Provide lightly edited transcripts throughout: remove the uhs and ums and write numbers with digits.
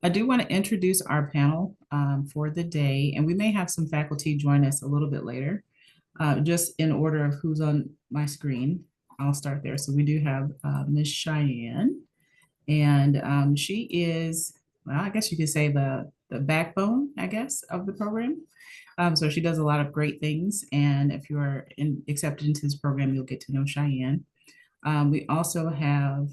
I do want to introduce our panel for the day, and we may have some faculty join us a little bit later. Just in order of who's on my screen, I'll start there. So we do have Ms. Cheyenne, and she is, well, I guess you could say the backbone, I guess, of the program. So she does a lot of great things, and if you're accepted into this program, you'll get to know Cheyenne. We also have,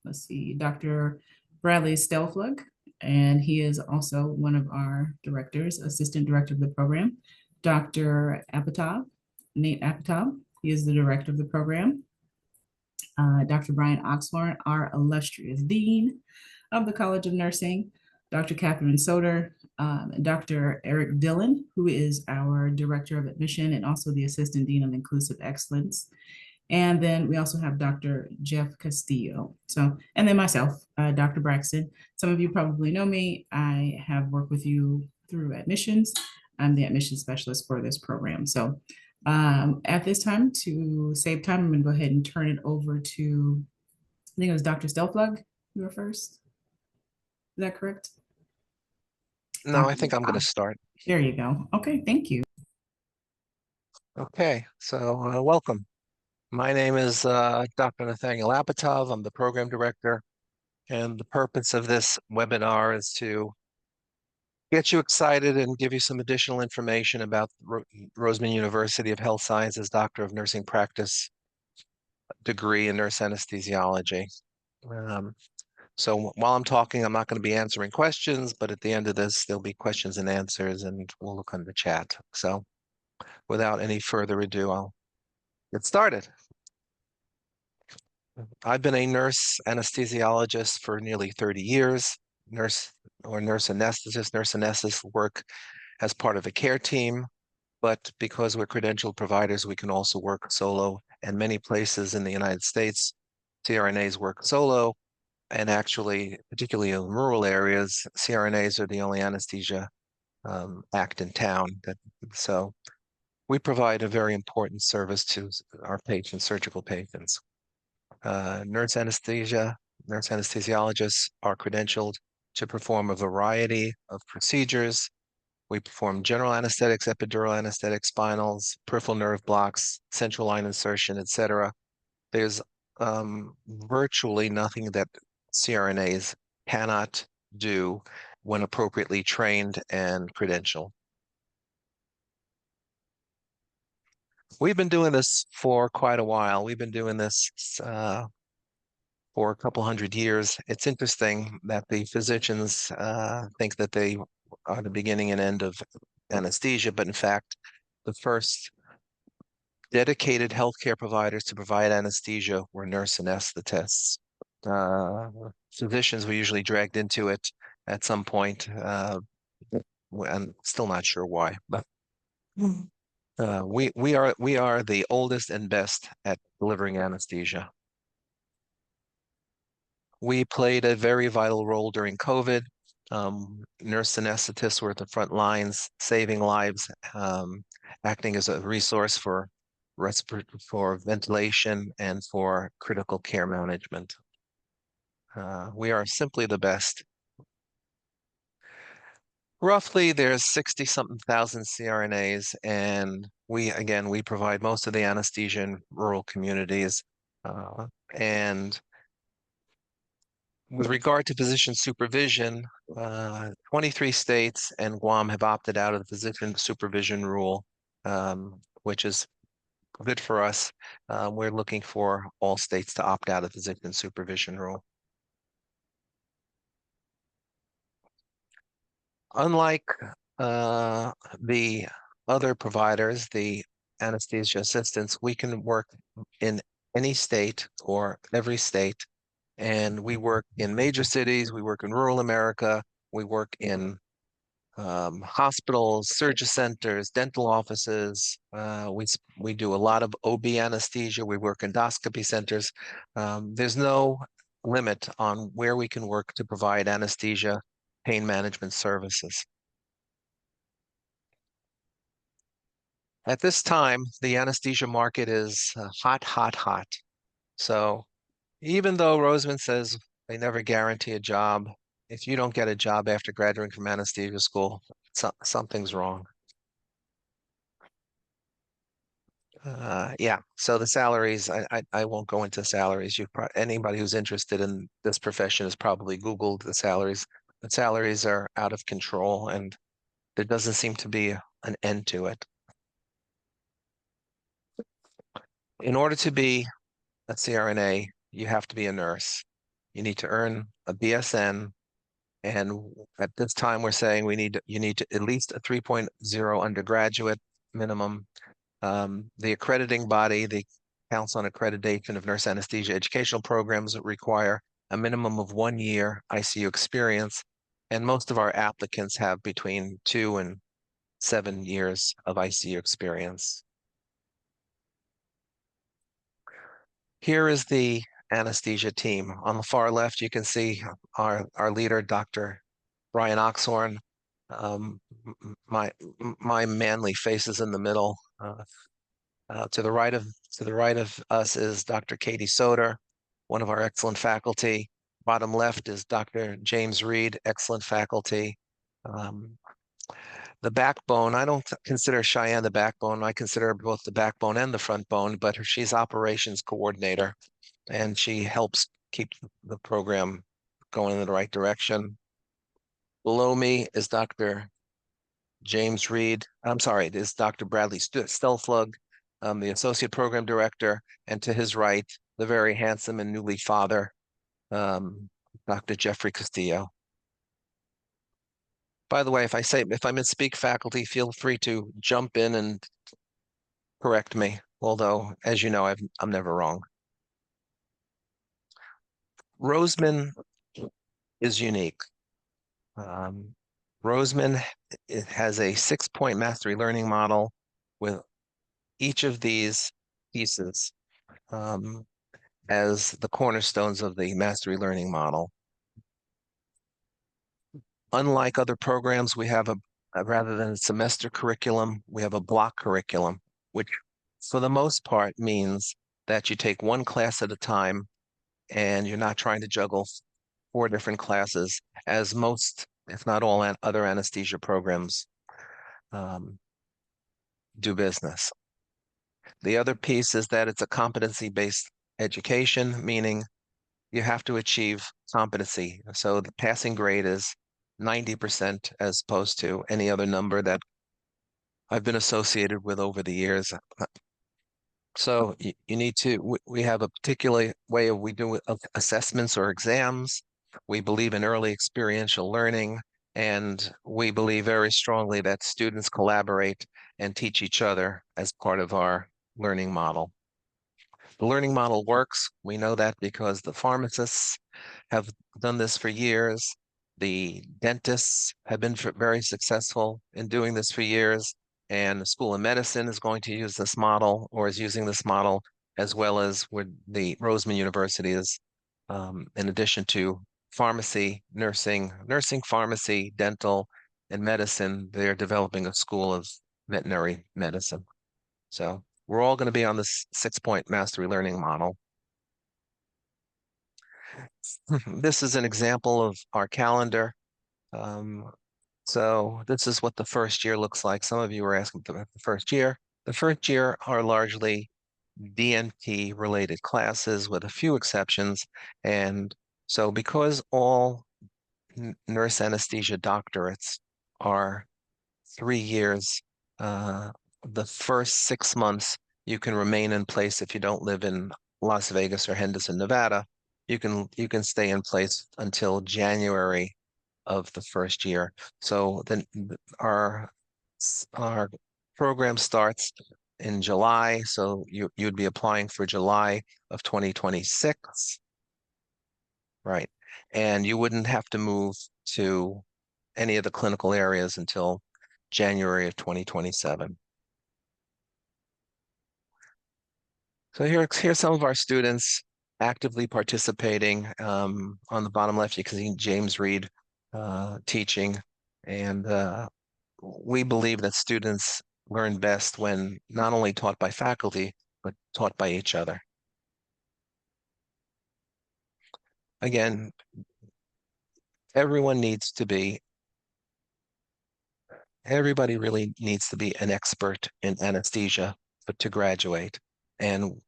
let's see, Dr. Bradley Stelflug, and he is also one of our directors, assistant director of the program. Dr. Apatow, Nate Apatow, he is the director of the program. Dr. Brian Oxhorn, our illustrious dean of the College of Nursing. Dr. Catherine Soder, and Dr. Eric Dillon, who is our director of admission and also the assistant dean of inclusive excellence. And then we also have Dr. Jeff Castillo. So, and then myself, Dr. Braxton. Some of you probably know me. I have worked with you through admissions. I'm the admissions specialist for this program. So at this time, to save time, I'm gonna go ahead and turn it over to, I think it was Dr. Stelflug, you were first. Is that correct? No, I think I'm going to start. There you go. Okay, thank you. Okay, so welcome. My name is Dr. Nathaniel Apatov. I'm the program director, and the purpose of this webinar is to get you excited and give you some additional information about Roseman University of Health Sciences Doctor of Nursing Practice degree in nurse anesthesiology. So while I'm talking, I'm not going to be answering questions, but at the end of this, there'll be questions and answers, and we'll look on the chat. So without any further ado, I'll get started. I've been a nurse anesthesiologist for nearly 30 years, nurse anesthetist. Nurse anesthetists work as part of a care team, but because we're credentialed providers, we can also work solo. And many places in the United States, CRNAs work solo, and actually, particularly in rural areas, CRNAs are the only anesthesia act in town. So we provide a very important service to our patients, surgical patients. Nurse anesthesiologists are credentialed to perform a variety of procedures. We perform general anesthetics, epidural anesthetics, spinals, peripheral nerve blocks, central line insertion, etc. There's virtually nothing that CRNAs cannot do when appropriately trained and credentialed. We've been doing this for quite a while. We've been doing this for a couple hundred years. It's interesting that the physicians think that they are the beginning and end of anesthesia, but in fact, the first dedicated healthcare providers to provide anesthesia were nurse anesthetists. Physicians were usually dragged into it at some point. I'm still not sure why, but we are the oldest and best at delivering anesthesia. We played a very vital role during COVID. Nurse anesthetists were at the front lines, saving lives, acting as a resource for ventilation and for critical care management. We are simply the best. Roughly, there's 60-something thousand CRNAs, and we provide most of the anesthesia in rural communities. And with regard to physician supervision, 23 states and Guam have opted out of the physician supervision rule, which is good for us. We're looking for all states to opt out of the physician supervision rule. Unlike the other providers, the anesthesia assistants, we can work in any state or every state. And we work in major cities, we work in rural America, we work in hospitals, surgery centers, dental offices. We do a lot of OB anesthesia. We work endoscopy centers. There's no limit on where we can work to provide anesthesia, pain management services. At this time, the anesthesia market is hot, hot, hot. So even though Roseman says they never guarantee a job, if you don't get a job after graduating from anesthesia school, something's wrong. Yeah, so the salaries, I won't go into salaries. Anybody who's interested in this profession has probably Googled the salaries. The salaries are out of control and there doesn't seem to be an end to it. In order to be a CRNA, you have to be a nurse. You need to earn a BSN, and at this time we're saying you need to at least a 3.0 undergraduate minimum. The accrediting body, the Council on Accreditation of Nurse Anesthesia Educational Programs, require a minimum of 1 year ICU experience, and most of our applicants have between 2 and 7 years of ICU experience. Here is the anesthesia team. On the far left, you can see our leader, Dr. Brian Oxhorn. My manly face is in the middle. To the right of us is Dr. Katie Soder, one of our excellent faculty. Bottom left is Dr. James Reed, excellent faculty. The backbone, I don't consider Cheyenne the backbone. I consider her both the backbone and the front bone, but she's operations coordinator, and she helps keep the program going in the right direction. Below me is Dr. James Reed. I'm sorry, it is Dr. Bradley Stelflug, the associate program director, and to his right, the very handsome and newly father, Dr. Jeffrey Castillo. By the way, if I misspeak faculty, feel free to jump in and correct me. Although, as you know, I'm never wrong. Roseman is unique. Roseman, it has a 6-point mastery learning model with each of these pieces as the cornerstones of the mastery learning model. Unlike other programs, we have rather than a semester curriculum, we have a block curriculum, which for the most part means that you take one class at a time and you're not trying to juggle 4 different classes, as most, if not all, other anesthesia programs do business. The other piece is that it's a competency-based education, meaning you have to achieve competency. So the passing grade is 90% as opposed to any other number that I've been associated with over the years. So you need to, we have a particular way we do assessments or exams. We believe in early experiential learning, and we believe very strongly that students collaborate and teach each other as part of our learning model. The learning model works. We know that because the pharmacists have done this for years. The dentists have been very successful in doing this for years. And the School of Medicine is going to use this model or is using this model, as well as with the Roseman University is, in addition to pharmacy, nursing, pharmacy, dental, and medicine, they're developing a school of veterinary medicine. So we're all going to be on this 6-point mastery learning model. This is an example of our calendar. So this is what the first year looks like. Some of you were asking about the first year. The first year are largely DNP related classes with a few exceptions. And so because all nurse anesthesia doctorates are 3 years, the first 6 months you can remain in place if you don't live in Las Vegas or Henderson, Nevada. You can stay in place until January of the first year. So then our program starts in July. So you'd be applying for July of 2026, right? And you wouldn't have to move to any of the clinical areas until January of 2027. So here's some of our students actively participating. On the bottom left, you can see James Reed teaching. And we believe that students learn best when not only taught by faculty, but taught by each other. Again, everyone needs to be, everybody really needs to be an expert in anesthesia to graduate. And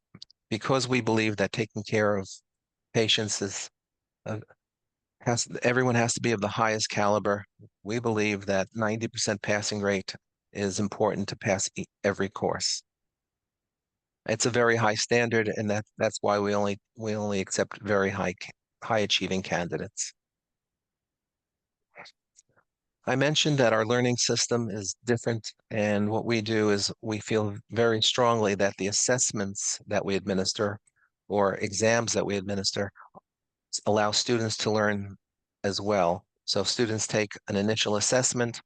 because we believe that taking care of patients is uh, everyone has to be of the highest caliber. We believe that 90% passing rate is important to pass every course. It's a very high standard, and that's why we only accept very high achieving candidates. I mentioned that our learning system is different, and what we do is we feel very strongly that the assessments that we administer or exams that we administer allow students to learn as well. So students take an initial assessment,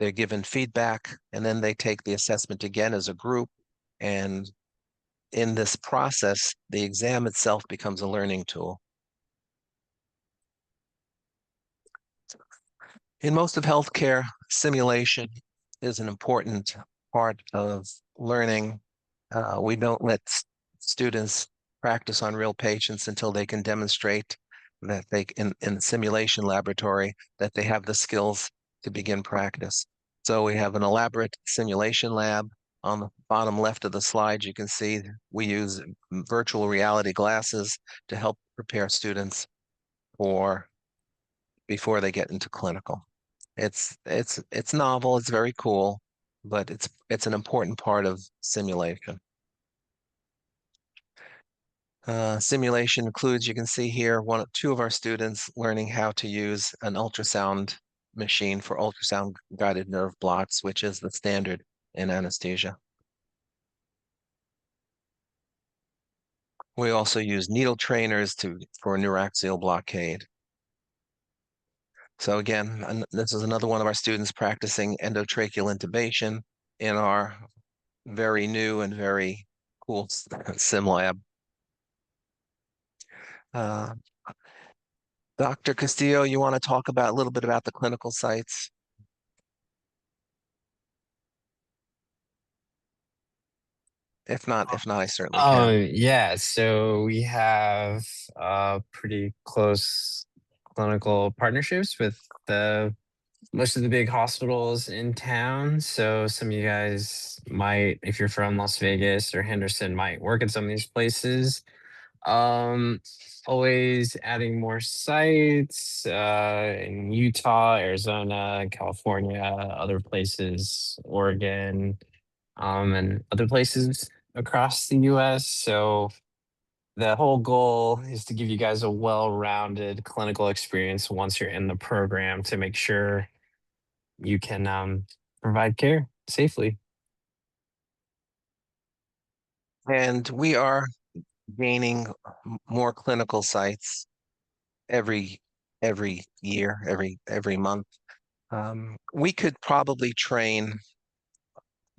they're given feedback, and then they take the assessment again as a group. And in this process, the exam itself becomes a learning tool. In most of healthcare, simulation is an important part of learning. We don't let students practice on real patients until they can demonstrate that in the simulation laboratory, that they have the skills to begin practice. So we have an elaborate simulation lab. On the bottom left of the slide, you can see we use virtual reality glasses to help prepare students for before they get into clinical. It's novel, it's very cool, but it's an important part of simulation. Simulation includes, you can see here, two of our students learning how to use an ultrasound machine for ultrasound guided nerve blocks, which is the standard in anesthesia. We also use needle trainers for neuraxial blockade. So again, this is another one of our students practicing endotracheal intubation in our very new and very cool sim lab. Dr. Castillo, you want to talk about a little bit about the clinical sites? If not, I certainly Oh, can. yeah. So we have pretty close clinical partnerships with the most of the big hospitals in town. So some of you guys might, if you're from Las Vegas or Henderson, might work at some of these places. Um, Always adding more sites in Utah, Arizona, California, other places, Oregon, and other places across the US. So the whole goal is to give you guys a well-rounded clinical experience once you're in the program to make sure you can provide care safely. And we are gaining more clinical sites every year, every month. We could probably train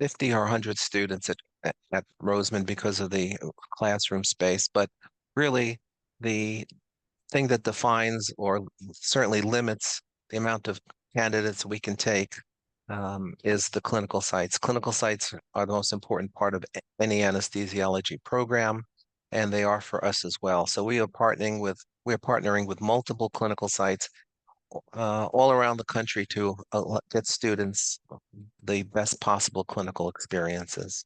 50 or 100 students at Roseman because of the classroom space, but really the thing that defines or certainly limits the amount of candidates we can take is the clinical sites. Clinical sites are the most important part of any anesthesiology program, and they are for us as well. So we're partnering with multiple clinical sites all around the country to get students the best possible clinical experiences.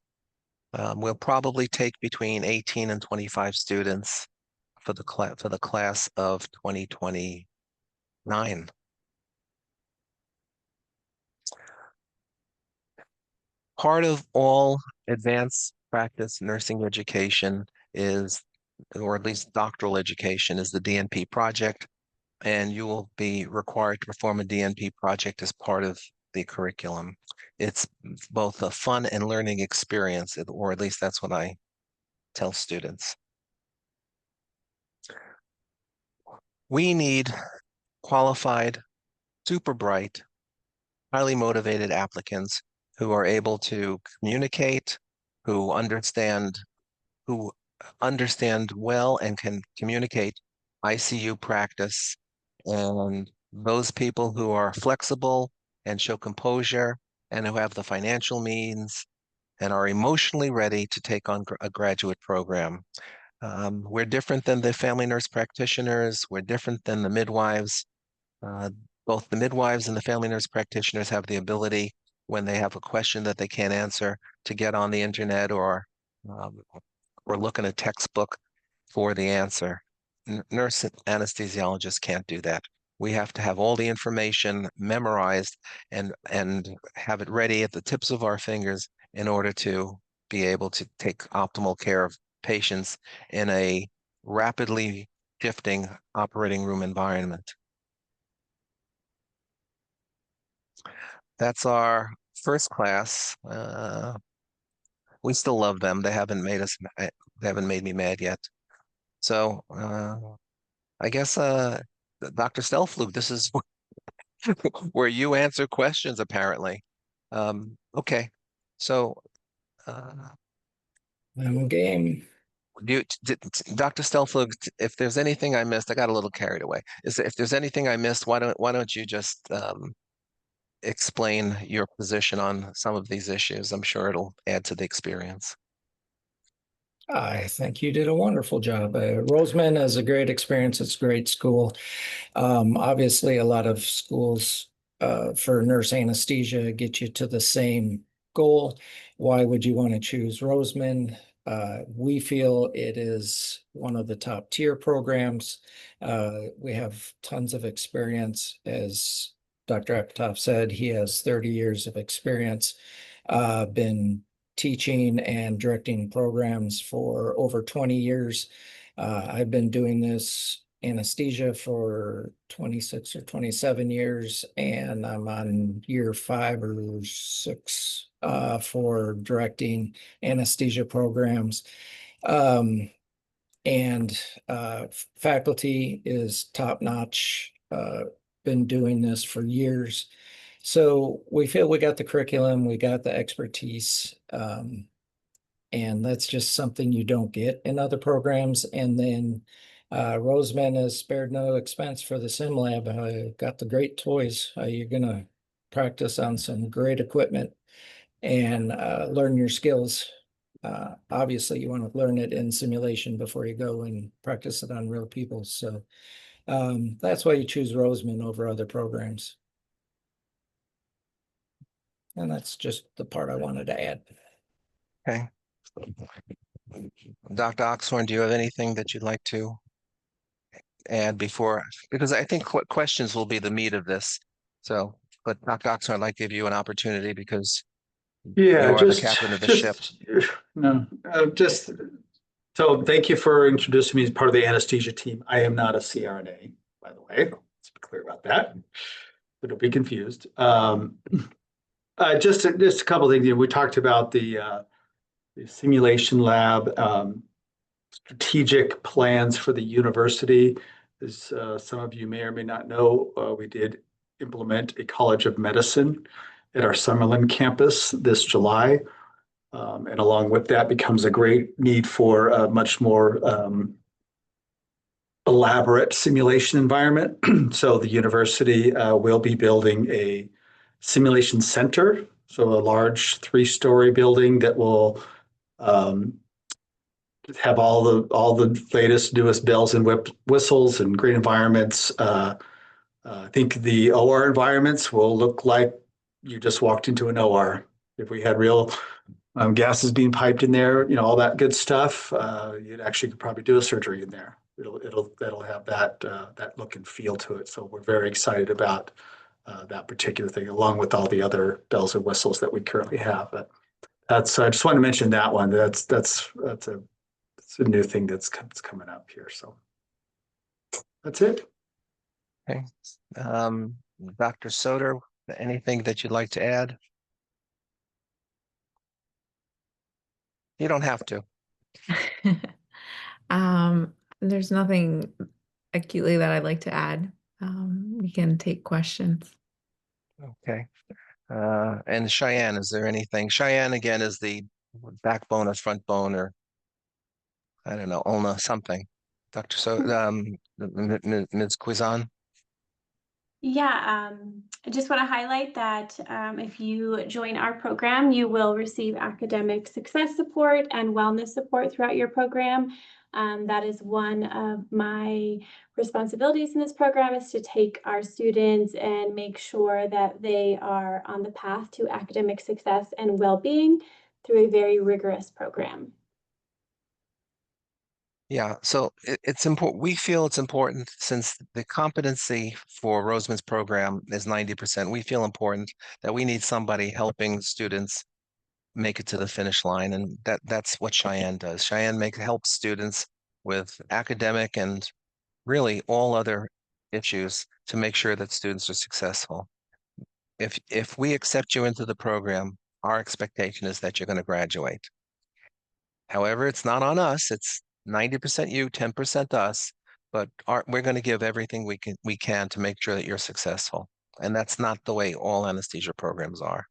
We'll probably take between 18 and 25 students for the class of 2029. Part of all advanced practice nursing education is, or at least doctoral education, is the DNP project, and you will be required to perform a DNP project as part of the curriculum. It's both a fun and learning experience, or at least that's what I tell students. We need qualified, super bright, highly motivated applicants who are able to communicate, who understand well and can communicate ICU practice, and those people who are flexible and show composure and who have the financial means and are emotionally ready to take on a graduate program. We're different than the family nurse practitioners. We're different than the midwives. Both the midwives and the family nurse practitioners have the ability, when they have a question that they can't answer, to get on the internet or look in a textbook for the answer. Nurse anesthesiologists can't do that. We have to have all the information memorized and have it ready at the tips of our fingers in order to be able to take optimal care of patients in a rapidly shifting operating room environment. That's our first class. We still love them. They haven't made me mad yet. So I guess Dr. Stelflug, this is where you answer questions apparently. Okay, so I'm game. Dr. Stelflug, if there's anything I missed, I got a little carried away. If there's anything I missed, why don't you just explain your position on some of these issues? I'm sure it'll add to the experience. I think you did a wonderful job. Roseman is a great experience. It's a great school. Obviously, a lot of schools for nurse anesthesia get you to the same goal. Why would you want to choose Roseman? We feel it is one of the top tier programs. We have tons of experience. As Dr. Apatow said, he has 30 years of experience, been teaching and directing programs for over 20 years. I've been doing this anesthesia for 26 or 27 years, and I'm on year 5 or 6 for directing anesthesia programs. And faculty is top-notch, been doing this for years. So we feel we got the curriculum, we got the expertise, and that's just something you don't get in other programs. And then Roseman has spared no expense for the sim lab. Got the great toys. You're gonna practice on some great equipment and learn your skills. Obviously, you want to learn it in simulation before you go and practice it on real people. So that's why you choose Roseman over other programs. And that's just the part I wanted to add. Okay. Dr. Oxhorn, do you have anything that you'd like to add before? Because I think questions will be the meat of this. So, but Dr. Oxhorn, I'd like to give you an opportunity because you are the captain of the ship. So thank you for introducing me as part of the anesthesia team. I am not a CRNA, by the way. Let's be clear about that. So don't be confused. Just a couple of things. We talked about the simulation lab, strategic plans for the university. As some of you may or may not know, we did implement a College of Medicine at our Summerlin campus this July. And along with that becomes a great need for a much more elaborate simulation environment. So the university will be building a simulation center, so a large 3-story building that will have all the latest, newest bells and whistles and great environments. I think the OR environments will look like you just walked into an OR. If we had real gases being piped in there, all that good stuff, you'd actually could probably do a surgery in there. That'll have that look and feel to it. So we're very excited about that particular thing, along with all the other bells and whistles that we currently have. But that's I just wanted to mention that one. That's a new thing that's coming up here. So that's it. Okay. Dr. Soter, anything that you'd like to add? You don't have to. There's nothing acutely that I'd like to add. We can take questions. Okay. And Cheyenne, is there anything? Cheyenne, again, is the backbone or front bone, or I don't know, ulna something. Dr. Ms. Cuisan? Yeah, I just want to highlight that if you join our program, you will receive academic success support and wellness support throughout your program. That is one of my responsibilities in this program, is to take our students and make sure that they are on the path to academic success and well-being through a very rigorous program. Yeah, so it's important. We feel it's important since the competency for Roseman's program is 90%. We feel important that we need somebody helping students make it to the finish line, and that's what Cheyenne does. Cheyenne helps students with academic and really all other issues to make sure that students are successful. If we accept you into the program, our expectation is that you're going to graduate. However, it's not on us. It's 90% you, 10% us, but we're going to give everything we can to make sure that you're successful. And that's not the way all anesthesia programs are.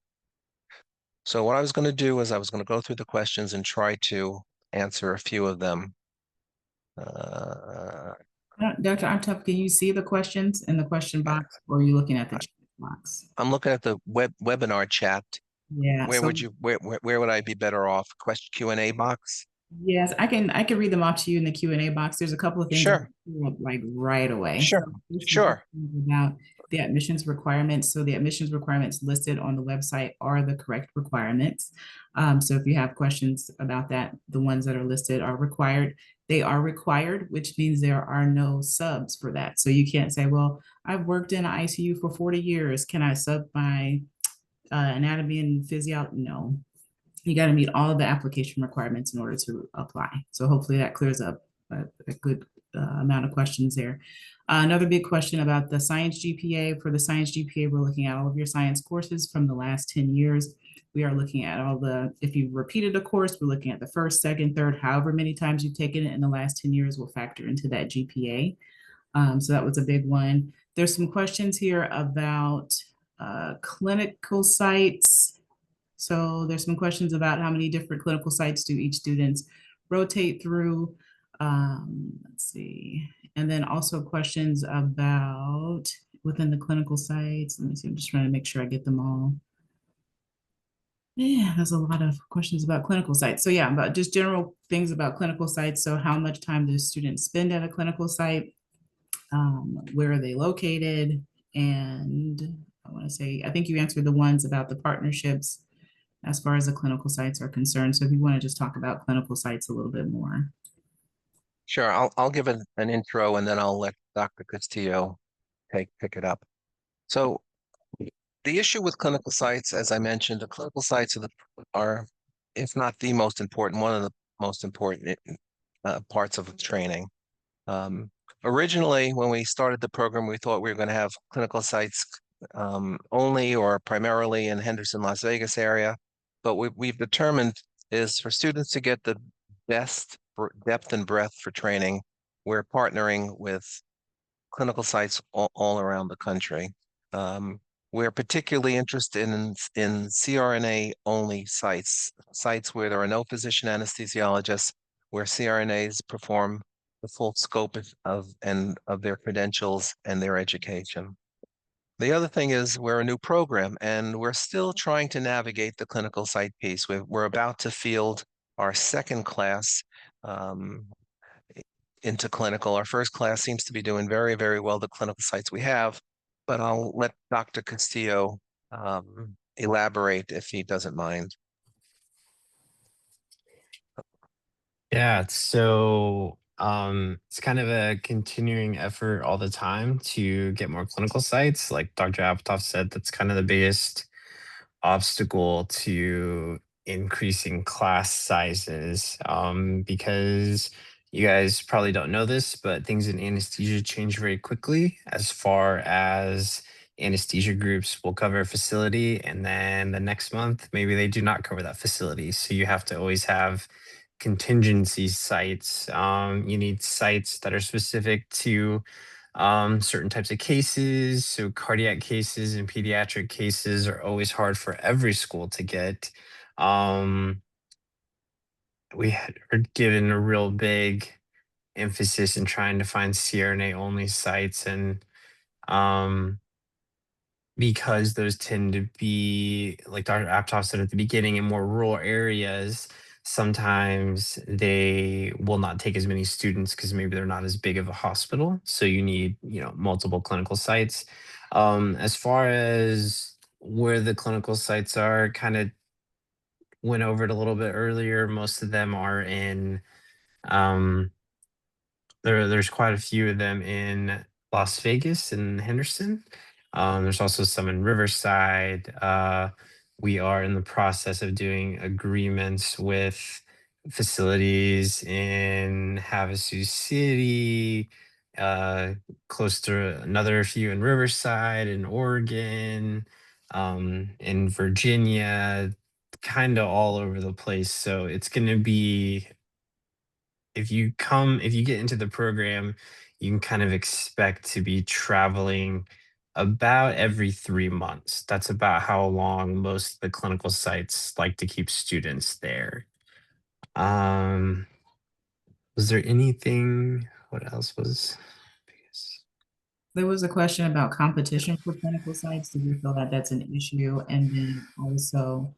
So what I was going to do is I was going to go through the questions and try to answer a few of them. Dr. Artuf, can you see the questions in the question box, or are you looking at the chat box? I'm looking at the webinar chat. Yeah. Where would I be better off? Question Q&A box? Yes, I can read them off to you in the Q&A box. There's a couple of things Sure. like right away. Sure. Sure. About the admissions requirements. So the admissions requirements listed on the website are the correct requirements. So if you have questions about that, the ones that are listed are required. They are required, which means there are no subs for that. So you can't say, well, I've worked in ICU for 40 years. Can I sub my anatomy and physiology? No. You got to meet all of the application requirements in order to apply. So hopefully that clears up a good amount of questions there. Another big question about the science GPA. For the science GPA, we're looking at all of your science courses from the last 10 years. We are looking at if you've repeated a course, we're looking at the first, second, third, however many times you've taken it in the last 10 years will factor into that GPA. So that was a big one. There's some questions here about clinical sites. So there's some questions about how many different clinical sites do each students rotate through. Let's see. And then also questions about within the clinical sites. Let me see, I'm just trying to make sure I get them all. Yeah, there's a lot of questions about clinical sites. So yeah, about just general things about clinical sites. So how much time do students spend at a clinical site? Where are they located? And I want to say, I think you answered the ones about the partnerships as far as the clinical sites are concerned. So if you want to just talk about clinical sites a little bit more. Sure, I'll give an intro and then I'll let Dr. Castillo pick it up. So the issue with clinical sites, as I mentioned, the clinical sites are, if not the most important, one of the most important parts of training. Originally, when we started the program, we thought we were going to have clinical sites only or primarily in Henderson, Las Vegas area. But what we've determined is for students to get the best depth and breadth for training, we're partnering with clinical sites all around the country. We're particularly interested in CRNA only sites where there are no physician anesthesiologists, where CRNAs perform the full scope of their credentials and their education. The other thing is we're a new program and we're still trying to navigate the clinical site piece. We're about to field our second class into clinical. Our first class seems to be doing very, very well, the clinical sites we have, but I'll let Dr. Castillo elaborate if he doesn't mind. Yeah, so it's kind of a continuing effort all the time to get more clinical sites. Like Dr. Apatow said, that's kind of the biggest obstacle to increasing class sizes, because you guys probably don't know this, but things in anesthesia change very quickly as far as anesthesia groups will cover a facility and then the next month maybe they do not cover that facility, so you have to always have contingency sites. You need sites that are specific to certain types of cases. So cardiac cases and pediatric cases are always hard for every school to get. We are given a real big emphasis in trying to find CRNA only sites, and because those tend to be, like Dr. Aptow said at the beginning, in more rural areas, Sometimes they will not take as many students because maybe they're not as big of a hospital. So you need, multiple clinical sites. As far as where the clinical sites are, kind of went over it a little bit earlier. Most of them are in um, there's quite a few of them in Las Vegas and Henderson. There's also some in Riverside. We are in the process of doing agreements with facilities in Havasu City, uh, close to another few in Riverside, in Oregon, in Virginia, kind of all over the place. So it's going to be if you get into the program, you can kind of expect to be traveling about every 3 months. That's about how long most of the clinical sites like to keep students there. Um, was there anything? What else was? There was a question about competition for clinical sites. Do you feel that that's an issue? And then also,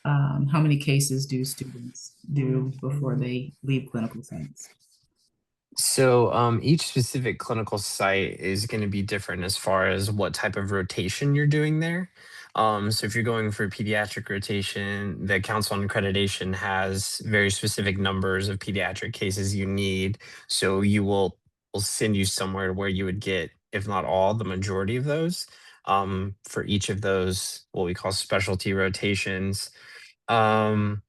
how many cases do students do before they leave clinical sites? So each specific clinical site is going to be different as far as what type of rotation you're doing there. So if you're going for pediatric rotation, the Council on Accreditation has very specific numbers of pediatric cases you need. So will send you somewhere where you would get, if not all, the majority of those. For each of those, what we call specialty rotations. Um,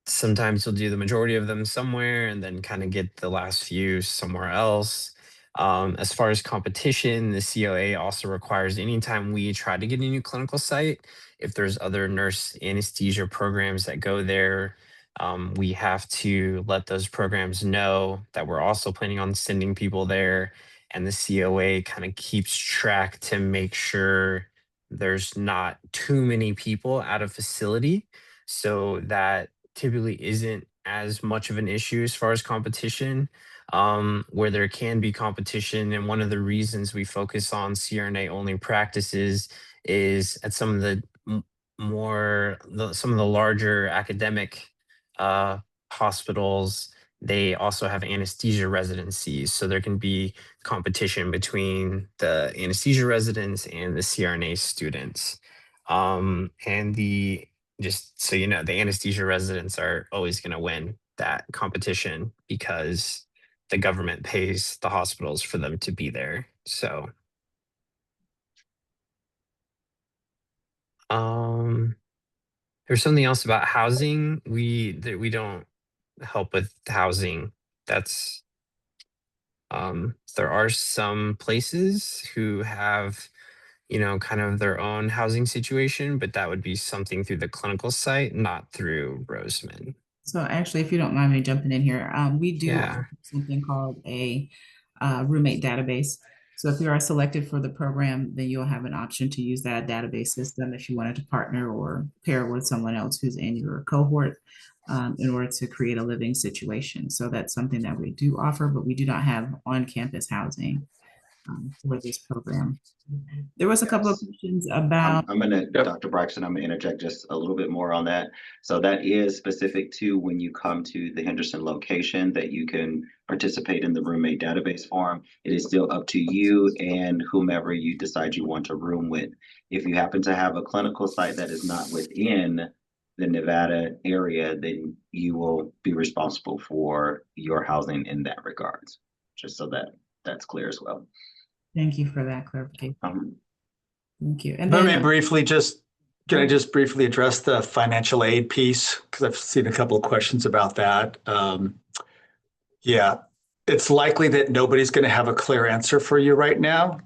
Sometimes you'll do the majority of them somewhere and then kind of get the last few somewhere else. As far as competition, the COA also requires anytime we try to get a new clinical site, if there's other nurse anesthesia programs that go there, we have to let those programs know that we're also planning on sending people there. And the COA kind of keeps track to make sure there's not too many people out of facility so that typically isn't as much of an issue as far as competition. Where there can be competition, and one of the reasons we focus on CRNA only practices is at some of the some of the larger academic hospitals. They also have anesthesia residencies, so there can be competition between the anesthesia residents and the CRNA students. And the just so you know, the anesthesia residents are always going to win that competition because the government pays the hospitals for them to be there. So, um, there's something else about housing. We don't help with housing. That's there are some places who have kind of their own housing situation, but that would be something through the clinical site, not through Roseman. So actually, if you don't mind me jumping in here, we do Yeah. offer something called a roommate database. So if you are selected for the program, then you'll have an option to use that database system if you wanted to partner or pair with someone else who's in your cohort in order to create a living situation. So that's something that we do offer, but we do not have on-campus housing for this program. There was a couple of questions about. I'm gonna, Dr. Braxton, I'm gonna interject just a little bit more on that. So that is specific to when you come to the Henderson location that you can participate in the roommate database form. It is still up to you and whomever you decide you want to room with. If you happen to have a clinical site that is not within the Nevada area, then you will be responsible for your housing in that regards, just so that that's clear as well. Thank you for that clarification. Thank you. And Let then, me briefly can I just briefly address the financial aid piece? Because I've seen a couple of questions about that. Yeah, it's likely that nobody's going to have a clear answer for you right now.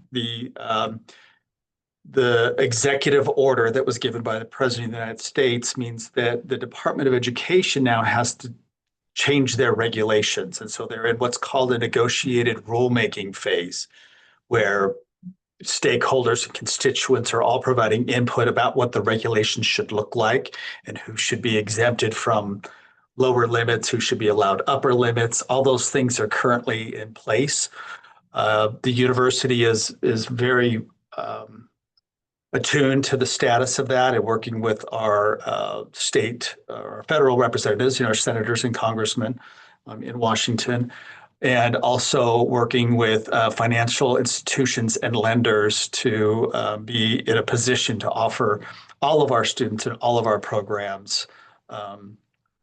The executive order that was given by the President of the United States means that the Department of Education now has to change their regulations. And so they're in what's called a negotiated rulemaking phase, where stakeholders and constituents are all providing input about what the regulations should look like and who should be exempted from lower limits, who should be allowed upper limits. All those things are currently in place. The university is very attuned to the status of that and working with our state or federal representatives, our senators and congressmen in Washington, and also working with financial institutions and lenders to be in a position to offer all of our students and all of our programs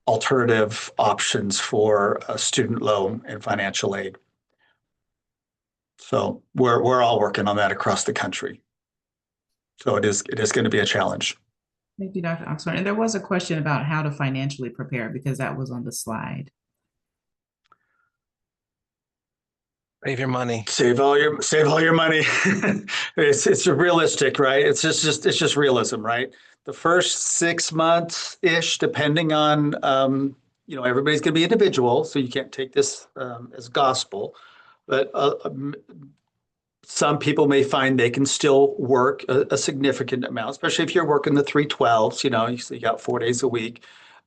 alternative options for student loan and financial aid. So we're all working on that across the country. So it is going to be a challenge. Thank you, Dr. Oxford. And there was a question about how to financially prepare because that was on the slide. Save your money. Save all your money. It's realistic, right? It's just realism, right? The first 6 months ish, depending on everybody's going to be individual, so you can't take this as gospel. But some people may find they can still work a significant amount, especially if you're working the 312s. You got 4 days a week.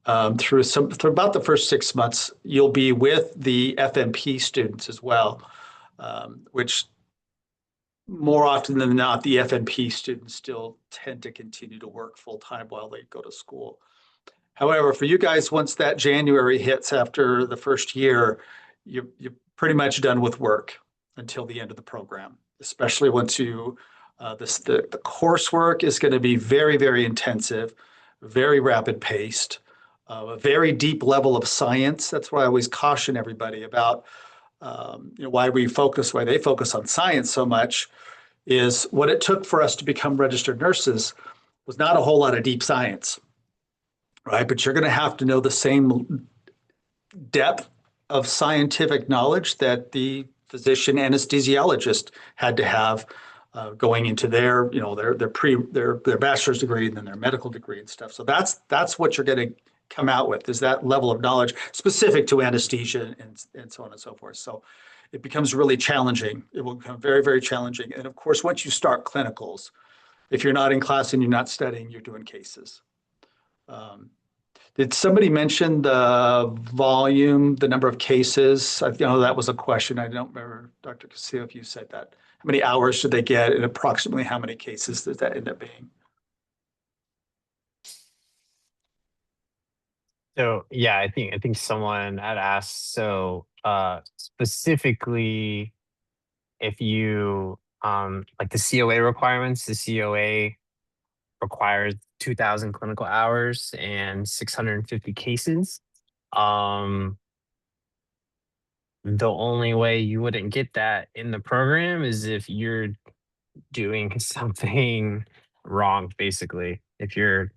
Through about the first 6 months, you'll be with the FNP students as well, which more often than not, the FNP students still tend to continue to work full time while they go to school. However, for you guys, once that January hits after the first year, you're pretty much done with work until the end of the program, especially once the coursework is going to be very, very intensive, very rapid paced, a very deep level of science. That's why I always caution everybody about why they focus on science so much is what it took for us to become registered nurses was not a whole lot of deep science, right? But you're going to have to know the same depth of scientific knowledge that the physician anesthesiologist had to have going into their bachelor's degree and then their medical degree and stuff. So that's what you're going to come out with, is that level of knowledge specific to anesthesia and so on and so forth. So it becomes really challenging. It will become very, very challenging. And of course, once you start clinicals, if you're not in class and you're not studying, you're doing cases. Did somebody mention the volume, the number of cases? I know that was a question. I don't remember, Dr. Castillo, if you said that. How many hours did they get and approximately how many cases does that end up being? So yeah, I think someone had asked, so specifically if you like the COA requirements, the COA requires 2,000 clinical hours and 650 cases. The only way you wouldn't get that in the program is if you're doing something wrong, basically. If you're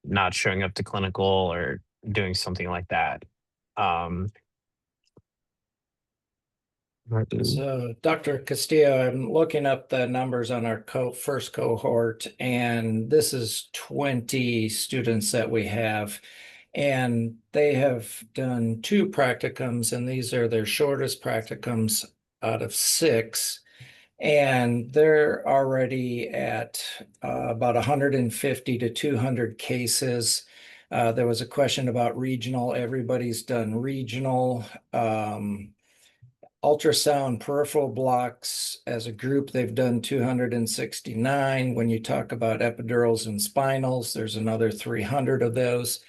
not showing up to clinical or doing something like that. So, Dr. Castillo, I'm looking up the numbers on our first cohort, and this is 20 students that we have. And they have done 2 practicums, and these are their shortest practicums out of 6. And they're already at about 150 to 200 cases. There was a question about regional. Everybody's done regional. Ultrasound peripheral blocks as a group, they've done 269. When you talk about epidurals and spinals, there's another 300 of those.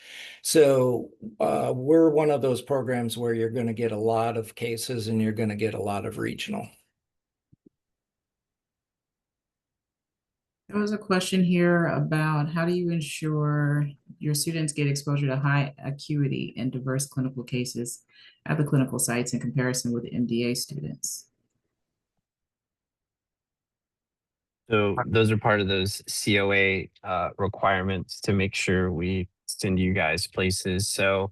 So we're one of those programs where you're going to get a lot of cases and you're going to get a lot of regional. There was a question here about how do you ensure your students get exposure to high acuity and diverse clinical cases at the clinical sites in comparison with MDA students? So those are part of those COA requirements to make sure we send you guys places. So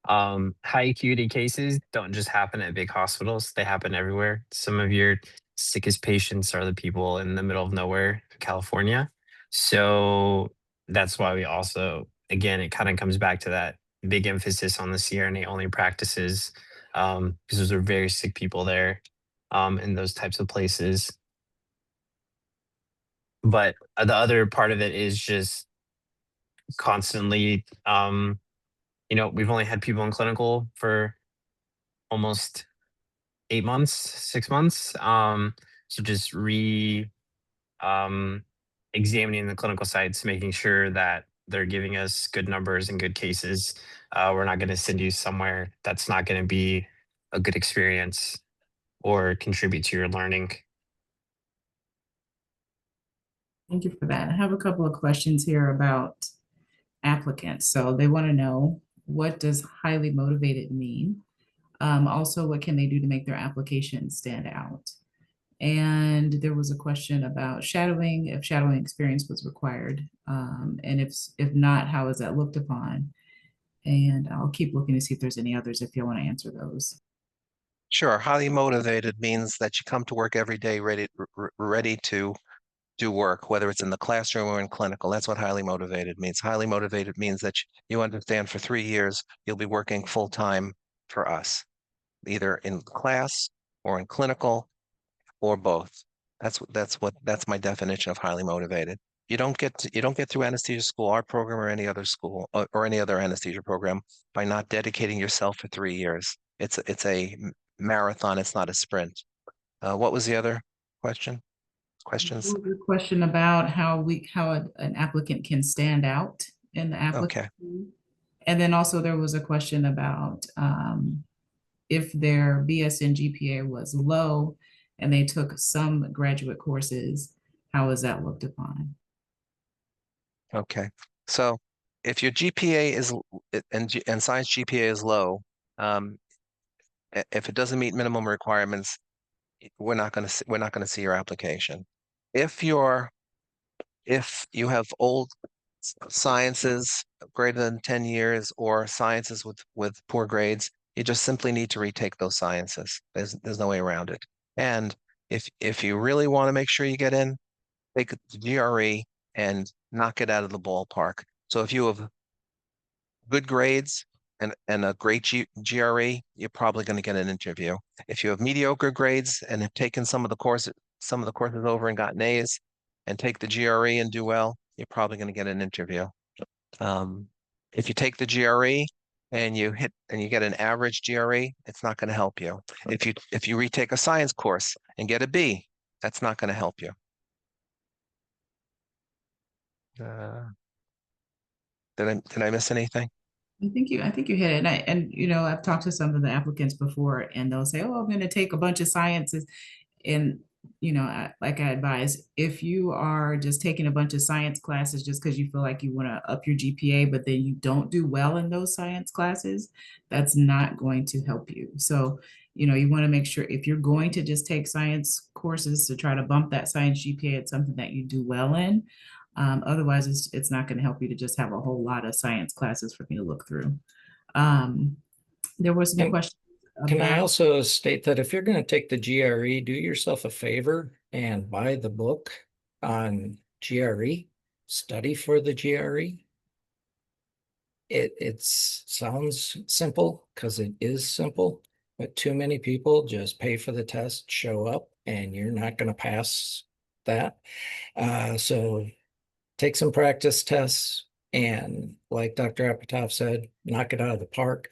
high acuity cases don't just happen at big hospitals, they happen everywhere. Some of your sickest patients are the people in the middle of nowhere, California. So that's why we also, again, it kind of comes back to that big emphasis on the CRNA only practices, because those are very sick people there in those types of places. But the other part of it is just constantly, we've only had people in clinical for almost 8 months, 6 months. So just examining the clinical sites, making sure that they're giving us good numbers and good cases. We're not going to send you somewhere that's not going to be a good experience or contribute to your learning. Thank you for that. I have a couple of questions here about applicants. So they want to know, what does highly motivated mean? Also, what can they do to make their application stand out? And there was a question about shadowing, if shadowing experience was required. And if not, how is that looked upon? And I'll keep looking to see if there's any others if you want to answer those. Sure. Highly motivated means that you come to work every day ready to do work, whether it's in the classroom or in clinical. That's what highly motivated means. Highly motivated means that you understand for 3 years, you'll be working full time for us, either in class or in clinical or both. That's my definition of highly motivated. You don't get through anesthesia school, our program, or any other school or any other anesthesia program by not dedicating yourself for 3 years. It's a marathon. It's not a sprint. What was the other questions? There was a question about how an applicant can stand out in the application. Okay. And then also there was a question about if their BSN GPA was low and they took some graduate courses, how is that looked upon? Okay. So if your GPA is and science GPA is low, if it doesn't meet minimum requirements, we're not going to see your application. If you have old sciences greater than 10 years or sciences with poor grades, you just simply need to retake those sciences. There's no way around it. And if you really want to make sure you get in, take the GRE and knock it out of the ballpark. So if you have good grades and a great GRE, you're probably going to get an interview. If you have mediocre grades and have taken some of the courses over and gotten A's and take the GRE and do well, you're probably going to get an interview. If you take the GRE and you get an average GRE, it's not going to help you. If you retake a science course and get a B, that's not going to help you. Did I miss anything? I think you hit it. And you know, I've talked to some of the applicants before and they'll say, oh, I'm going to take a bunch of sciences. And, you know, like I advise, if you are just taking a bunch of science classes just because you feel like you want to up your GPA, but then you don't do well in those science classes, that's not going to help you. So, you know, you want to make sure if you're going to just take science courses to try to bump that science GPA, it's something that you do well in. Otherwise, it's not going to help you to just have a whole lot of science classes for me to look through. There was some questions. Can I also state that if you're going to take the GRE, do yourself a favor and buy the book on GRE, study for the GRE. It sounds simple because it is simple, but too many people just pay for the test, show up, and you're not going to pass that. So take some practice tests and, like Dr. Apatow said, knock it out of the park.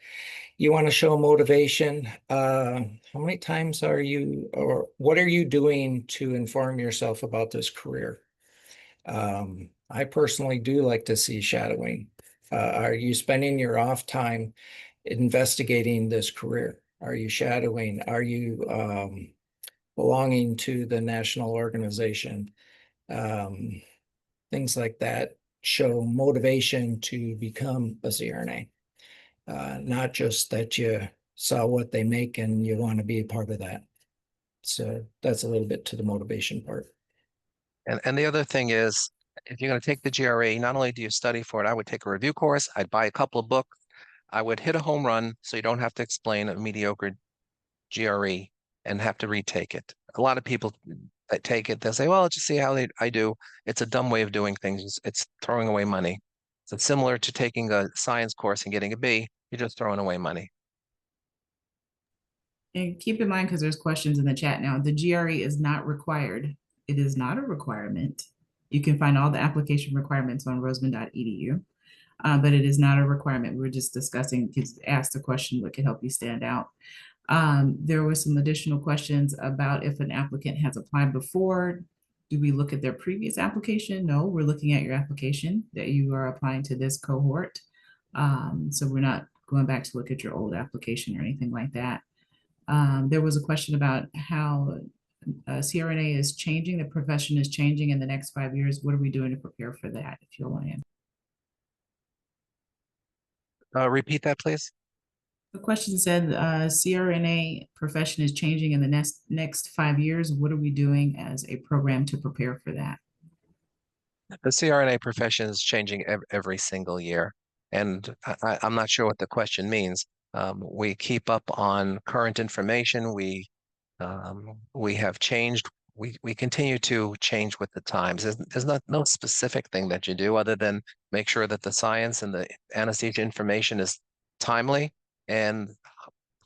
You want to show motivation. How many times are you, or what are you doing to inform yourself about this career? I personally do like to see shadowing. Are you spending your off time investigating this career? Are you shadowing? Are you belonging to the national organization? Things like that show motivation to become a CRNA. Not just that you saw what they make and you want to be a part of that. So that's a little bit to the motivation part. And the other thing is, if you're going to take the GRE, not only do you study for it, I would take a review course, I'd buy a couple of books, I would hit a home run so you don't have to explain a mediocre GRE and have to retake it. A lot of people that take it, they'll say, well, let's just see how I do. It's a dumb way of doing things. It's throwing away money. So it's similar to taking a science course and getting a B, you're just throwing away money. And keep in mind, because there's questions in the chat now, the GRE is not required. It is not a requirement. You can find all the application requirements on roseman.edu, but it is not a requirement. We're just discussing, kids asked the question, what could help you stand out. There were some additional questions about if an applicant has applied before, Do we look at their previous application? No, we're looking at your application that you are applying to this cohort. So we're not going back to look at your old application or anything like that. There was a question about how CRNA is changing, the profession is changing in the next 5 years. What are we doing to prepare for that? If you want to answer. Repeat that, please. The question said, CRNA profession is changing in the next 5 years. What are we doing as a program to prepare for that? The CRNA profession is changing every single year, and I'm not sure what the question means. We keep up on current information. We have changed. We continue to change with the times. There's no specific thing that you do other than make sure that the science and the anesthesia information is timely. And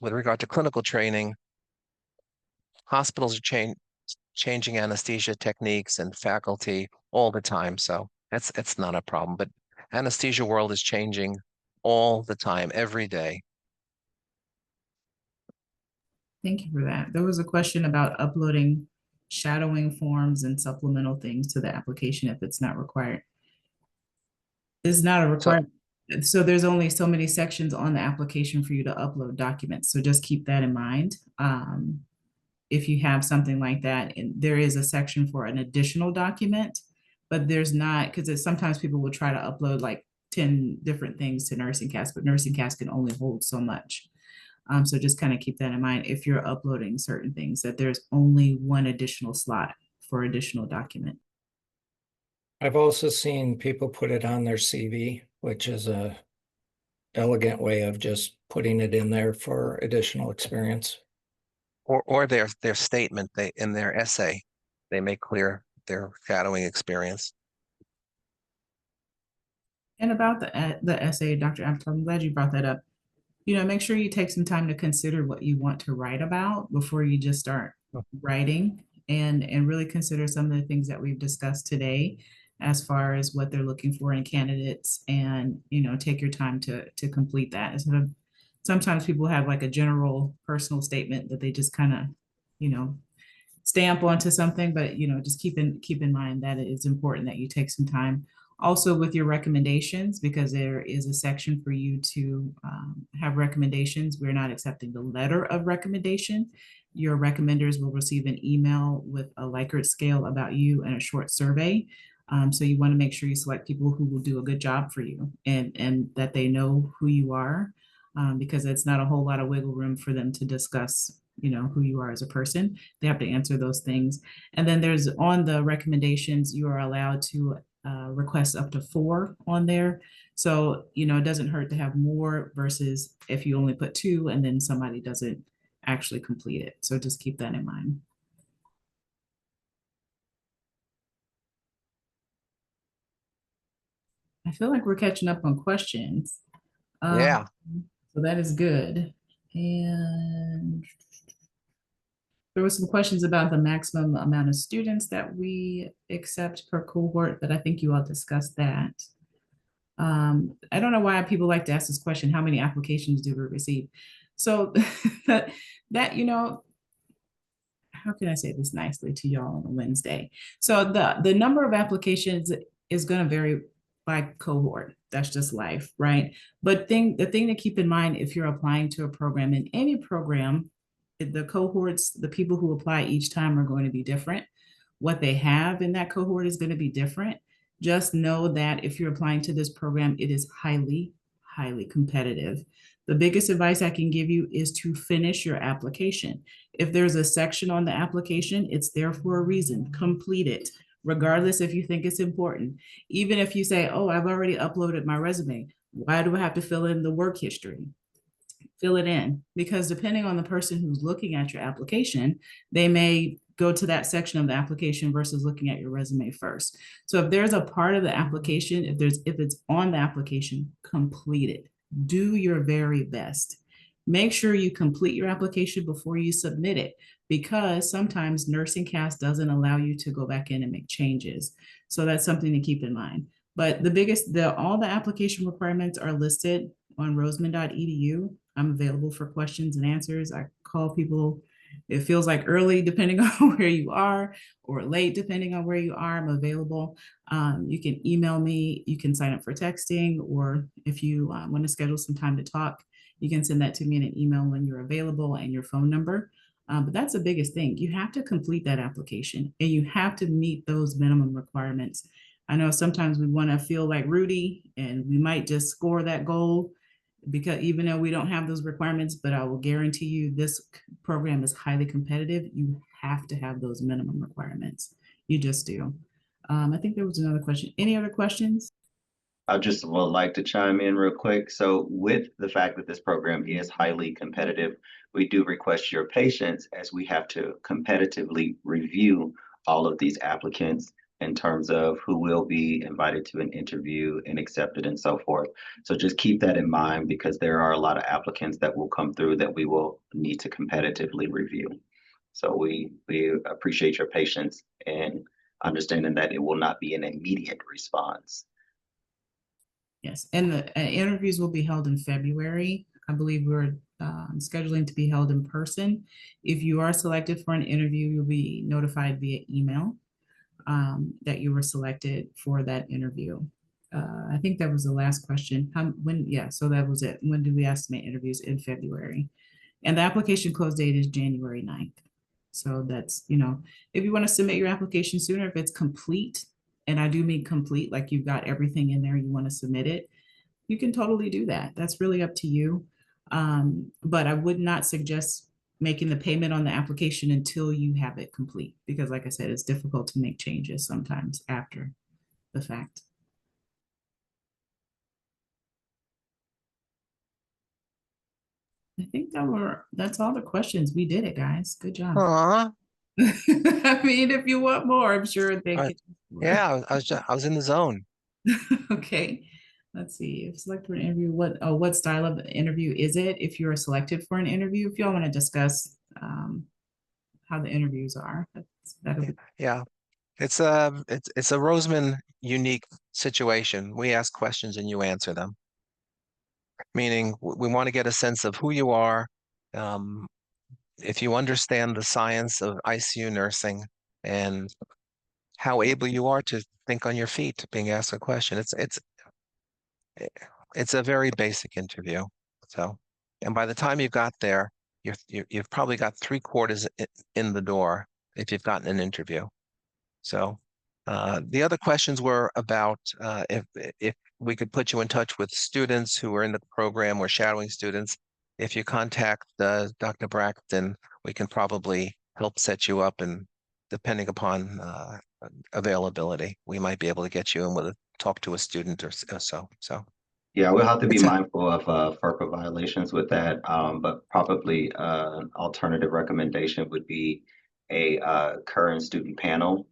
with regard to clinical training, hospitals are changing anesthesia techniques and faculty all the time. So it's not a problem, but anesthesia world is changing all the time, every day. Thank you for that. There was a question about uploading shadowing forms and supplemental things to the application if it's not required. It's not a requirement. So there's only so many sections on the application for you to upload documents. So just keep that in mind. If you have something like that, and there is a section for an additional document, but there's not, because sometimes people will try to upload like 10 different things to NursingCast, but NursingCast can only hold so much. So just kind of keep that in mind if you're uploading certain things, that there's only one additional slot for additional document. I've also seen people put it on their CV, which is a elegant way of just putting it in there for additional experience. Or their statement, in their essay, they make clear their shadowing experience. And about the essay, Dr. Apter, I'm glad you brought that up. You know, make sure you take some time to consider what you want to write about before you just start writing, and really consider some of the things that we've discussed today as far as what they're looking for in candidates, and, you know, take your time to complete that. Instead of, sometimes people have like a general personal statement that they just kind of, you know, stamp onto something, but, you know, just keep in mind that it is important that you take some time also with your recommendations, because there is a section for you to have recommendations. We're not accepting the letter of recommendation. Your recommenders will receive an email with a Likert scale about you and a short survey. So you want to make sure you select people who will do a good job for you, and that they know who you are, because it's not a whole lot of wiggle room for them to discuss, you know, who you are as a person. They have to answer those things. And then there's, on the recommendations, you are allowed to request up to 4 on there. So, you know, it doesn't hurt to have more versus if you only put 2 and then somebody doesn't actually complete it. So just keep that in mind. I feel like we're catching up on questions. Yeah. So that is good. And there were some questions about the maximum amount of students that we accept per cohort, but I think you all discussed that. I don't know why people like to ask this question, how many applications do we receive? So that, you know, how can I say this nicely to y'all on a Wednesday? So the number of applications is going to vary by cohort. That's just life, right? But the thing to keep in mind, if you're applying to a program, in any program, the cohorts, the people who apply each time are going to be different. What they have in that cohort is going to be different. Just know that if you're applying to this program, it is highly, highly competitive. The biggest advice I can give you is to finish your application. If there's a section on the application, it's there for a reason. Complete it, regardless if you think it's important. Even if you say, oh, I've already uploaded my resume, why do I have to fill in the work history? Fill it in, because depending on the person who's looking at your application, they may go to that section of the application versus looking at your resume first. So if there's a part of the application, if it's on the application, complete it. Do your very best. Make sure you complete your application before you submit it, because sometimes NursingCast doesn't allow you to go back in and make changes. So that's something to keep in mind. But all the application requirements are listed on roseman.edu. I'm available for questions and answers. I call people It feels like early depending on where you are, or late depending on where you are. I'm available. You can email me, you can sign up for texting, or if you want to schedule some time to talk, you can send that to me in an email when you're available and your phone number. But that's the biggest thing. You have to complete that application and you have to meet those minimum requirements. I know sometimes we want to feel like Rudy and we might just score that goal because even though we don't have those requirements, but I will guarantee you this program is highly competitive. You have to have those minimum requirements. You just do. I think there was another question. Any other questions? I just would like to chime in real quick. So with the fact that this program is highly competitive, we do request your patience as we have to competitively review all of these applicants in terms of who will be invited to an interview and accepted and so forth. So just keep that in mind because there are a lot of applicants that will come through that we will need to competitively review. So we appreciate your patience and understanding that it will not be an immediate response. Yes, and the interviews will be held in February. I believe we're scheduling to be held in person. If you are selected for an interview, you'll be notified via email that you were selected for that interview. I think that was the last question. Yeah, so that was it. When do we estimate interviews? In February? And the application close date is January 9th. So that's, if you want to submit your application sooner, if it's complete, and I do mean complete, like you've got everything in there, you want to submit it, you can totally do that. That's really up to you. But I would not suggest making the payment on the application until you have it complete, because like I said, it's difficult to make changes sometimes after the fact. I think that's all the questions. We did it, guys. Good job. Aw, I mean, if you want more, I'm sure they can. yeah, I was in the zone. Okay, let's see. If selected for an interview, what style of interview is it? If you're selected for an interview, if y'all want to discuss how the interviews are, that'll be. Yeah, it's a Roseman unique situation. We ask questions and you answer them. Meaning we want to get a sense of who you are, if you understand the science of ICU nursing and how able you are to think on your feet being asked a question. It's a very basic interview. So, and by the time you got there, you've probably got 3/4 in the door if you've gotten an interview. So, the other questions were about if we could put you in touch with students who are in the program or shadowing students. If you contact Dr. Braxton, we can probably help set you up, and depending upon availability, we might be able to get you in with talk to a student or so. So Yeah, we'll have to be It's a- mindful of FERPA violations with that, but probably alternative recommendation would be a current student panel,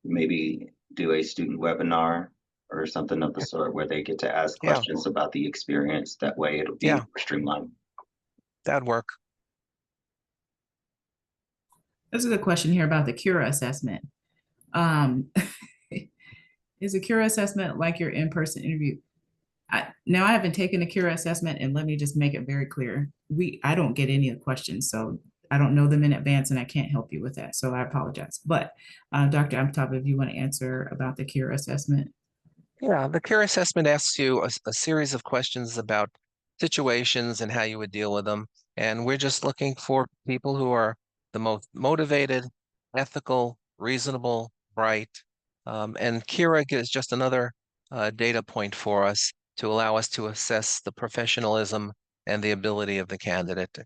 maybe do a student webinar or something of the sort where they get to ask yeah, questions about the experience. That way it'll be yeah, streamlined. that'd work. There's a good question here about the Cura assessment. Is a Cura assessment like your in-person interview? Now I haven't taken a Cura assessment, and let me just make it very clear. I don't get any of the questions, so I don't know them in advance and I can't help you with that. So I apologize. But Dr. Amtop, if you want to answer about the Cura assessment. Yeah, the care assessment asks you a series of questions about situations and how you would deal with them. And we're just looking for people who are the most motivated, ethical, reasonable, bright. And Kira is just another data point for us to allow us to assess the professionalism and the ability of the candidate.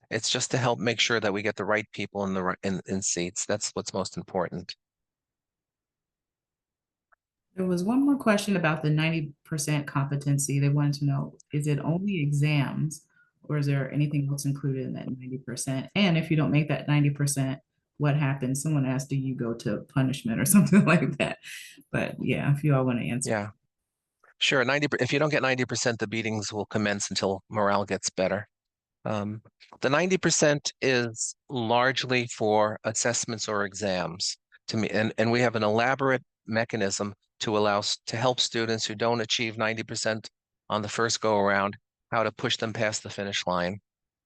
It's just to help make sure that we get the right people in seats. That's what's most important. There was one more question about the 90% competency. They wanted to know, is it only exams or is there anything else included in that 90%? And if you don't make that 90%, what happens? Someone asked, do you go to punishment or something like that? But yeah, if you all want to answer. Yeah, sure. If you don't get 90%, the beatings will commence until morale gets better. The 90% is largely for assessments or exams to me, and we have an elaborate mechanism to help students who don't achieve 90% on the first go around, how to push them past the finish line.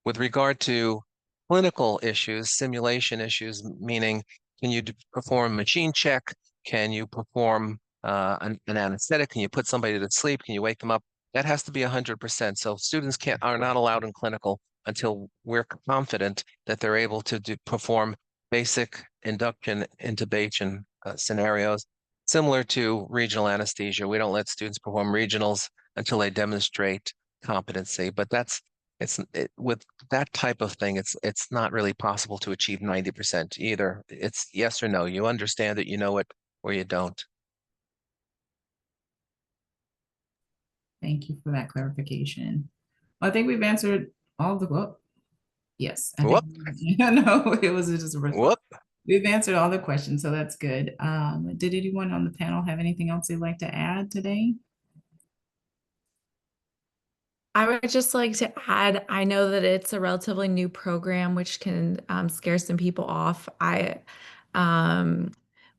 With regard to clinical issues, simulation issues, meaning can you perform a machine check? Can you perform an anesthetic? Can you put somebody to sleep? Can you wake them up? That has to be 100%. So students are not allowed in clinical until we're confident that they're able to perform basic induction intubation scenarios, similar to regional anesthesia. We don't let students perform regionals until they demonstrate competency, but with that type of thing, it's not really possible to achieve 90% either. It's yes or no. You understand it, you know it, or you don't. Thank you for that clarification. I think we've answered all the, well, yes. I Whoop, think, no, it was just a response. whoop. We've answered all the questions, so that's good. Did anyone on the panel have anything else they'd like to add today? I would just like to add, I know that it's a relatively new program, which can scare some people off.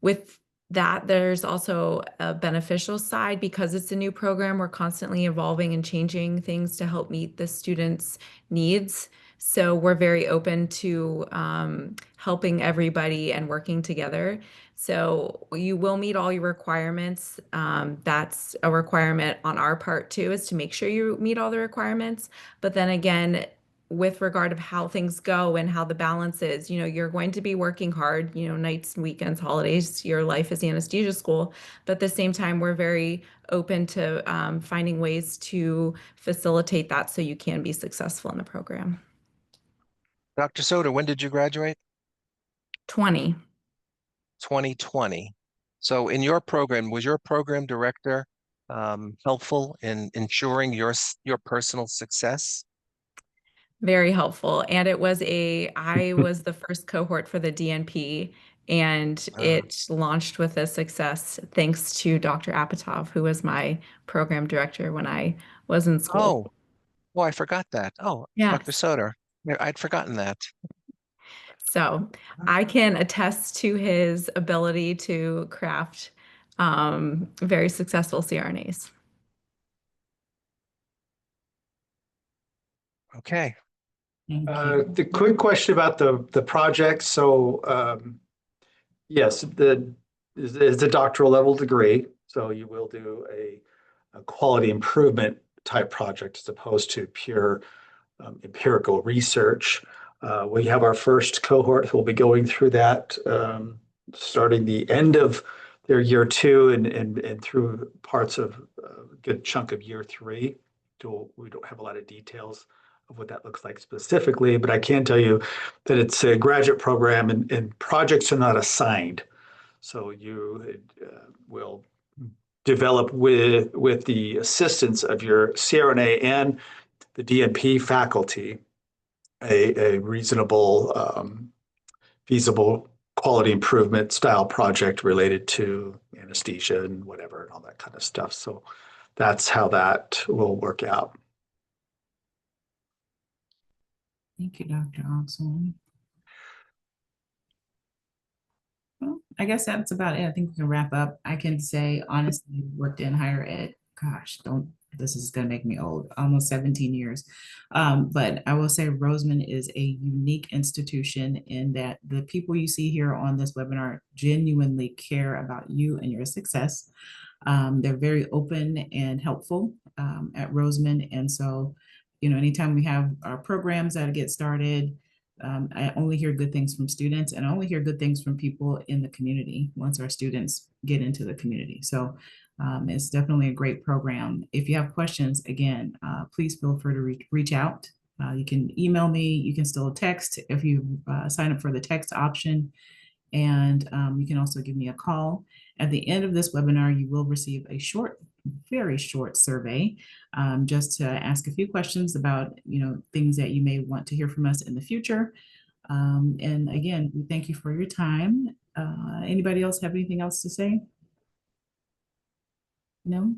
With that, there's also a beneficial side because it's a new program. We're constantly evolving and changing things to help meet the students' needs. So we're very open to helping everybody and working together. So you will meet all your requirements. That's a requirement on our part too, is to make sure you meet all the requirements. But then again, with regard of how things go and how the balance is, you're going to be working hard, nights and weekends, holidays, your life is the anesthesia school. But at the same time, we're very open to finding ways to facilitate that so you can be successful in the program. Dr. Soder, when did you graduate? 2020. So in your program, was your program director helpful in ensuring your personal success? Very helpful. And I was the first cohort for the DNP, and it launched with a success thanks to Dr. Apatov, who was my program director when I was in school. Oh, I forgot that. Oh, yes. Dr. Soder, I'd forgotten that. So I can attest to his ability to craft very successful CRNAs. Okay. The quick question about the project. So yes, it's a doctoral level degree. So you will do a quality improvement type project as opposed to pure empirical research. We have our first cohort who will be going through that starting the end of their year 2 and through parts of a good chunk of year 3. We don't have a lot of details of what that looks like specifically, but I can tell you that it's a graduate program and projects are not assigned. So you will develop with the assistance of your CRNA and the DNP faculty a reasonable, feasible quality improvement style project related to anesthesia and whatever and all that kind of stuff. So that's how that will work out. Thank you, Dr. Oxman. Well, I guess that's about it. I think we can wrap up. I can say, honestly, worked in higher ed. Gosh, this is going to make me old, almost 17 years. But I will say Roseman is a unique institution in that the people you see here on this webinar genuinely care about you and your success. They're very open and helpful at Roseman. And so, anytime we have our programs that get started, I only hear good things from students, and I only hear good things from people in the community once our students get into the community. So it's definitely a great program. If you have questions, again, please feel free to reach out. You can email me, you can still text if you sign up for the text option, and you can also give me a call. At the end of this webinar, you will receive a very short survey just to ask a few questions about things that you may want to hear from us in the future. And again, we thank you for your time. Anybody else have anything else to say? No?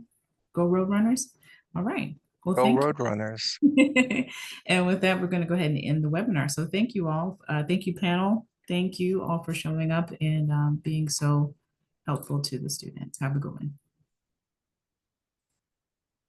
Go Roadrunners? All right. Well, Go Roadrunners. And with that, we're going to go ahead and end the webinar. So thank you all. Thank you, panel. Thank you all for showing up and being so helpful to the students. Have a good one.